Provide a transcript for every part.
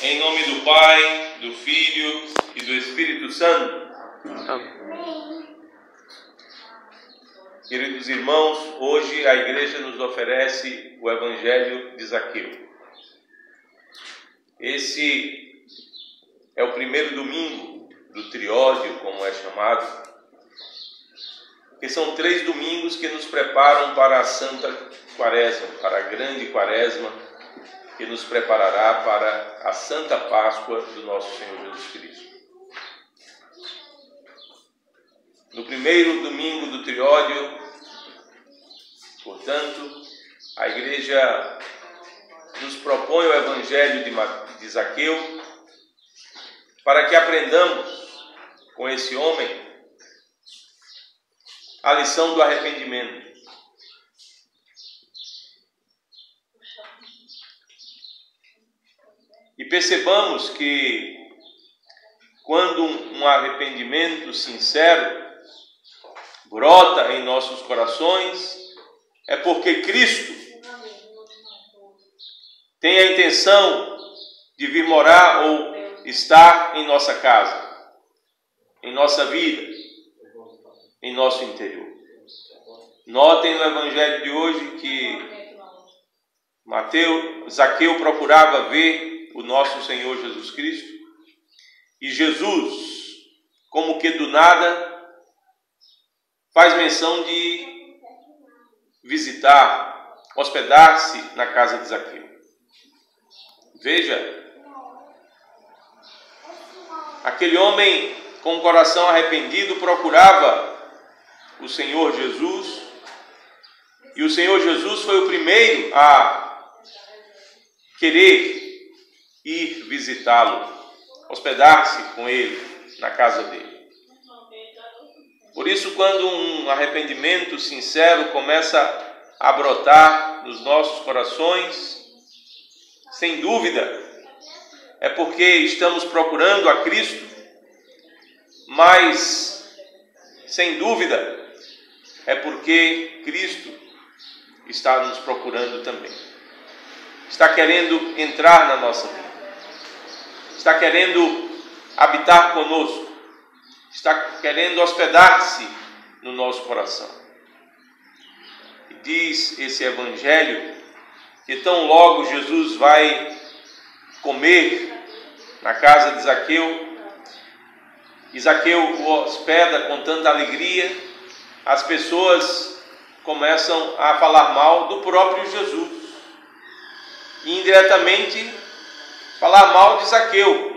Em nome do Pai, do Filho e do Espírito Santo. Amém. Queridos irmãos, hoje a igreja nos oferece o Evangelho de Zaqueu. Esse é o primeiro domingo do triódio, como é chamado, que são 3 domingos que nos preparam para a Santa Quaresma, para a grande Quaresma, que nos preparará para a Santa Páscoa do nosso Senhor Jesus Cristo. No primeiro domingo do triódio, portanto, a igreja nos propõe o Evangelho de Zaqueu para que aprendamos com esse homem a lição do arrependimento. E percebamos que quando um arrependimento sincero brota em nossos corações, é porque Cristo tem a intenção de vir morar ou estar em nossa casa, em nossa vida, em nosso interior. Notem no Evangelho de hoje que Zaqueu procurava ver o nosso Senhor Jesus Cristo, e Jesus, como que do nada, faz menção de visitar, hospedar-se na casa de Zaqueu. Veja, aquele homem com o coração arrependido procurava o Senhor Jesus, e o Senhor Jesus foi o primeiro a querer ir visitá-lo, hospedar-se com ele na casa dele. Por isso, quando um arrependimento sincero começa a brotar nos nossos corações, sem dúvida, é porque estamos procurando a Cristo, mas, sem dúvida, é porque Cristo está nos procurando também. Está querendo entrar na nossa vida. Está querendo habitar conosco. Está querendo hospedar-se no nosso coração. E diz esse Evangelho que tão logo Jesus vai comer na casa de Zaqueu, e Zaqueu o hospeda com tanta alegria, as pessoas começam a falar mal do próprio Jesus. E indiretamente falar mal de Zaqueu.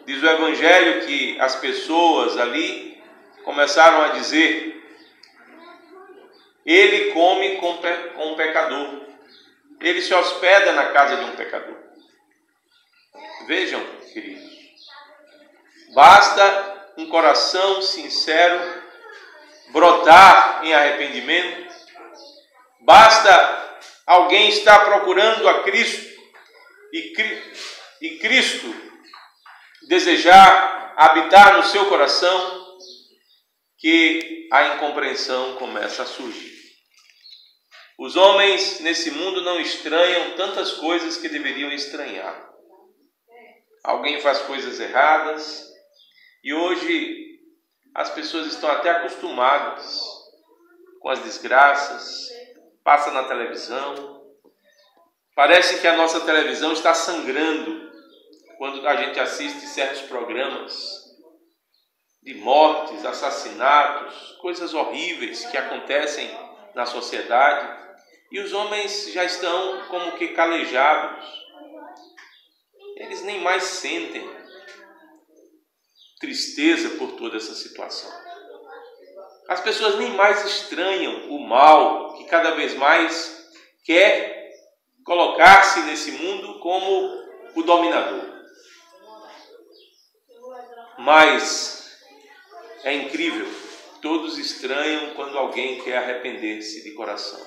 Diz o Evangelho que as pessoas ali começaram a dizer: ele come com um pecador, ele se hospeda na casa de um pecador. Vejam, queridos, basta um coração sincero brotar em arrependimento, basta alguém estar procurando a Cristo e Cristo desejar habitar no seu coração, que a incompreensão começa a surgir. Os homens nesse mundo não estranham tantas coisas que deveriam estranhar. Alguém faz coisas erradas e hoje as pessoas estão até acostumadas com as desgraças, passa na televisão. Parece que a nossa televisão está sangrando quando a gente assiste certos programas de mortes, assassinatos, coisas horríveis que acontecem na sociedade, e os homens já estão como que calejados. Eles nem mais sentem tristeza por toda essa situação. As pessoas nem mais estranham o mal que cada vez mais quer colocar-se nesse mundo como o dominador. Mas é incrível, todos estranham quando alguém quer arrepender-se de coração.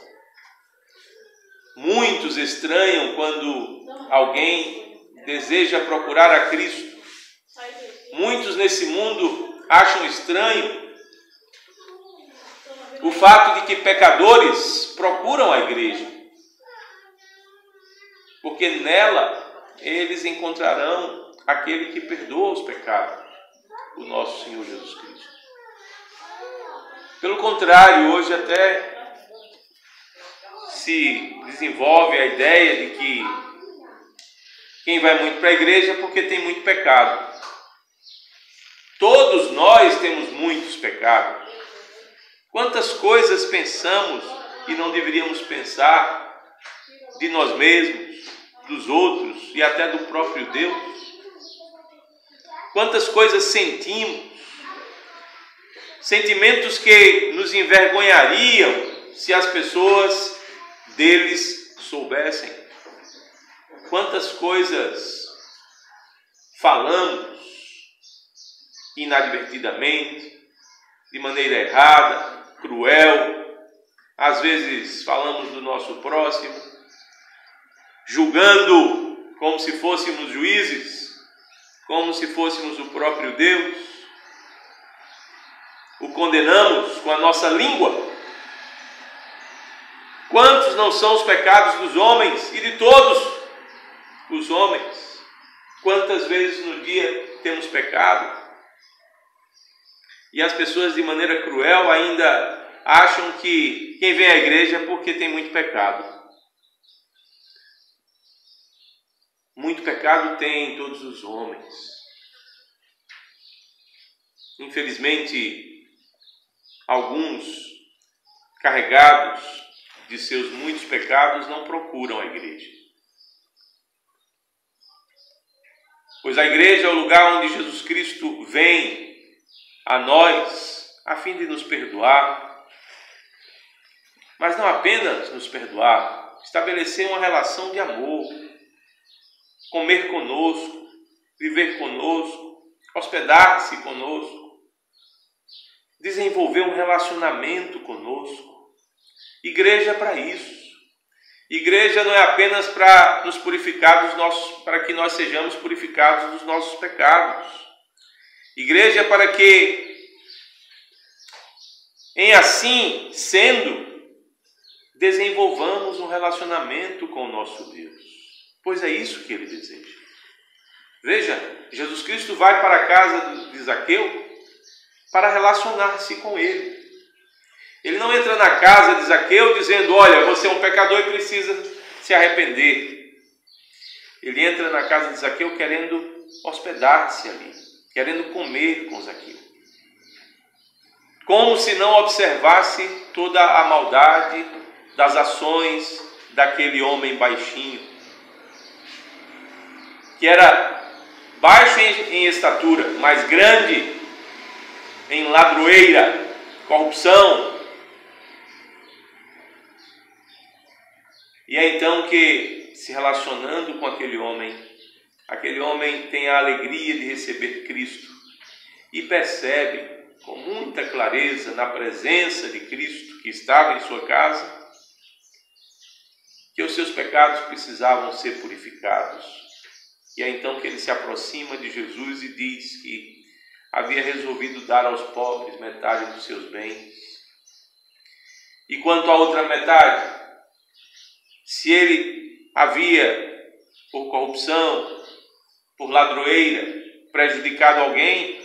Muitos estranham quando alguém deseja procurar a Cristo. Muitos nesse mundo acham estranho o fato de que pecadores procuram a igreja. porque nela eles encontrarão aquele que perdoa os pecados, o nosso Senhor Jesus Cristo. Pelo contrário, hoje até se desenvolve a ideia de que quem vai muito para a igreja é porque tem muito pecado. Todos nós temos muitos pecados. Quantas coisas pensamos e não deveríamos pensar de nós mesmos, dos outros e até do próprio Deus? Quantas coisas sentimos, sentimentos que nos envergonhariam se as pessoas deles soubessem. Quantas coisas falamos inadvertidamente, de maneira errada, cruel, às vezes falamos do nosso próximo, julgando como se fôssemos juízes, como se fôssemos o próprio Deus, o condenamos com a nossa língua. Quantos não são os pecados dos homens e de todos os homens? Quantas vezes no dia temos pecado? E as pessoas de maneira cruel ainda acham que quem vem à igreja é porque tem muito pecado. Muito pecado tem todos os homens. Infelizmente, alguns carregados de seus muitos pecados não procuram a igreja. Pois a igreja é o lugar onde Jesus Cristo vem a nós, a fim de nos perdoar, mas não apenas nos perdoar, estabelecer uma relação de amor, comer conosco, viver conosco, hospedar-se conosco, desenvolver um relacionamento conosco. Igreja é para isso. Igreja não é apenas para nos purificar para que nós sejamos purificados dos nossos pecados. Igreja é para que, em assim sendo, desenvolvamos um relacionamento com o nosso Deus, pois é isso que Ele deseja. Veja, Jesus Cristo vai para a casa de Zaqueu para relacionar-se com ele. Ele não entra na casa de Zaqueu dizendo: olha, você é um pecador e precisa se arrepender. Ele entra na casa de Zaqueu querendo hospedar-se ali, querendo comer com Zaqueu, como se não observasse toda a maldade das ações daquele homem baixinho, que era baixo em estatura, mas grande em ladroeira, corrupção. E é então que, se relacionando com aquele homem tem a alegria de receber Cristo e percebe com muita clareza, na presença de Cristo que estava em sua casa, que os seus pecados precisavam ser purificados. E é então que ele se aproxima de Jesus e diz que havia resolvido dar aos pobres metade dos seus bens. E quanto à outra metade, se ele havia, por corrupção, por ladroeira, prejudicado alguém,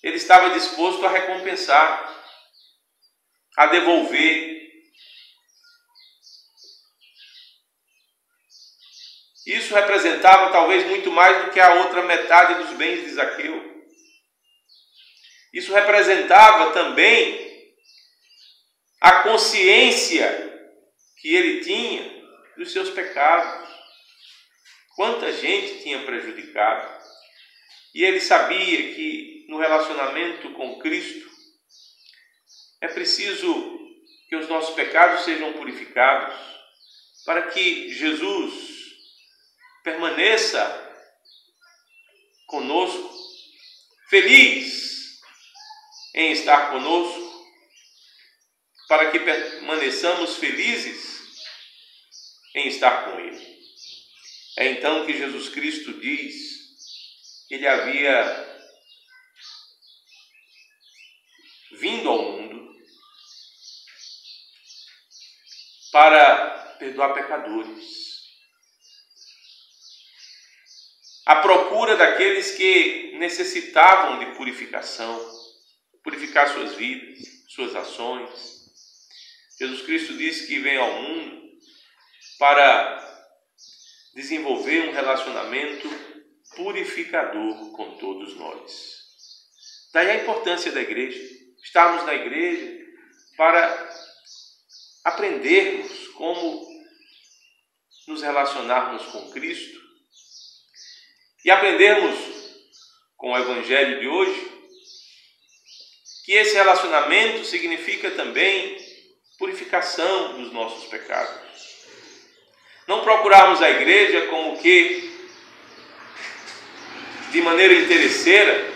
ele estava disposto a recompensar, a devolver. Isso representava talvez muito mais do que a outra metade dos bens de Zaqueu. Isso representava também a consciência que ele tinha dos seus pecados. Quanta gente tinha prejudicado. E ele sabia que no relacionamento com Cristo é preciso que os nossos pecados sejam purificados para que Jesus permaneça conosco, feliz em estar conosco, para que permaneçamos felizes em estar com Ele. É então que Jesus Cristo diz que Ele havia vindo ao mundo para perdoar pecadores. à procura daqueles que necessitavam de purificação, purificar suas vidas, suas ações. Jesus Cristo disse que veio ao mundo para desenvolver um relacionamento purificador com todos nós. Daí a importância da igreja, estarmos na igreja para aprendermos como nos relacionarmos com Cristo e aprendermos com o Evangelho de hoje que esse relacionamento significa também purificação dos nossos pecados. Não procurarmos a igreja como que de maneira interesseira,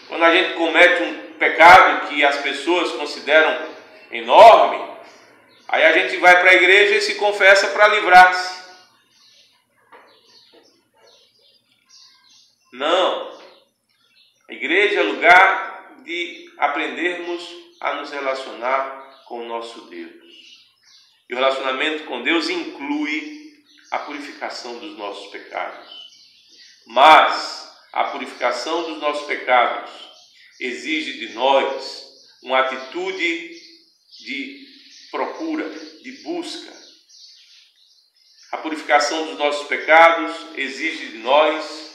quando a gente comete um pecado que as pessoas consideram enorme, aí a gente vai para a igreja e se confessa para livrar-se. Não. A igreja é lugar de aprendermos a nos relacionar com o nosso Deus. E o relacionamento com Deus inclui a purificação dos nossos pecados. Mas a purificação dos nossos pecados exige de nós uma atitude de procura, de busca. A purificação dos nossos pecados exige de nós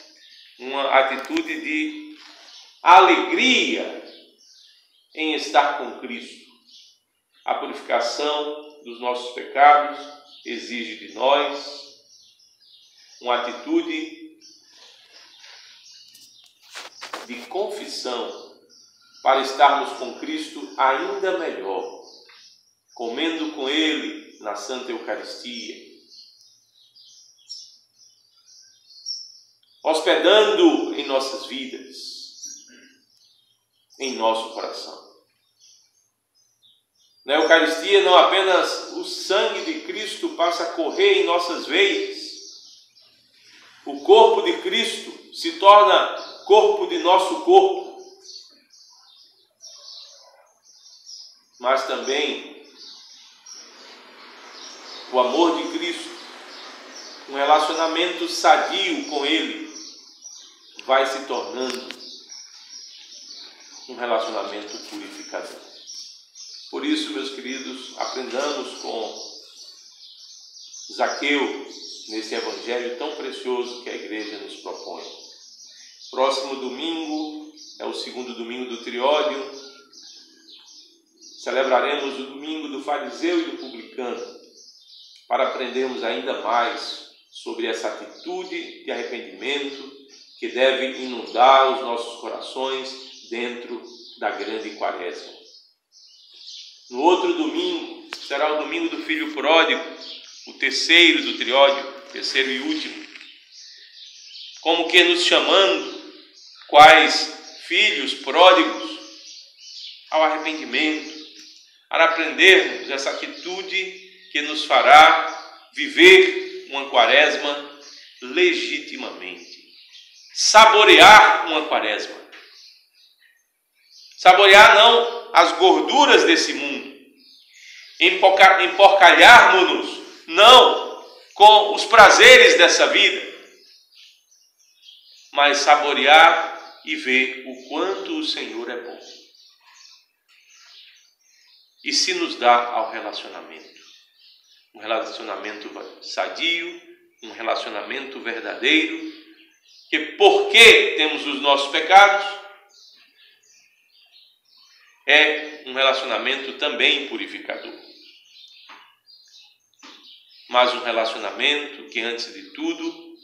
uma atitude de alegria em estar com Cristo. A purificação dos nossos pecados exige de nós uma atitude de confissão para estarmos com Cristo ainda melhor, comendo com Ele na Santa Eucaristia, hospedando em nossas vidas, em nosso coração. Na Eucaristia, não apenas o sangue de Cristo passa a correr em nossas veias, o corpo de Cristo se torna corpo de nosso corpo, mas também o amor de Cristo, um relacionamento sadio com Ele, vai se tornando um relacionamento purificador. Por isso, meus queridos, aprendamos com Zaqueu nesse evangelho tão precioso que a igreja nos propõe. Próximo domingo é o segundo domingo do Triódio. Celebraremos o domingo do fariseu e do publicano, para aprendermos ainda mais sobre essa atitude de arrependimento que deve inundar os nossos corações dentro da grande quaresma. No outro domingo, será o domingo do filho pródigo, o terceiro do Triódio, terceiro e último. Como que nos chamando, quais filhos pródigos, ao arrependimento, para aprendermos essa atitude que nos fará viver uma quaresma legitimamente. Saborear uma quaresma. Saborear não as gorduras desse mundo, emporcalharmos-nos não com os prazeres dessa vida, mas saborear e ver o quanto o Senhor é bom. E se nos dá ao relacionamento, um relacionamento sadio, um relacionamento verdadeiro, que porque temos os nossos pecados, é um relacionamento também purificador. Mas um relacionamento que, antes de tudo,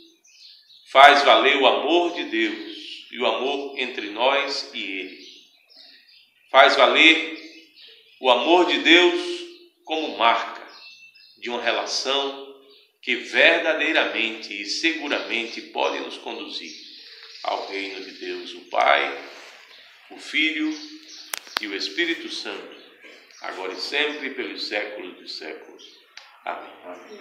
faz valer o amor de Deus e o amor entre nós e Ele. Faz valer o amor de Deus como marca de uma relação que verdadeiramente e seguramente pode nos conduzir ao reino de Deus, o Pai, o Filho e o Espírito Santo, agora e sempre, pelos séculos dos séculos. Amém.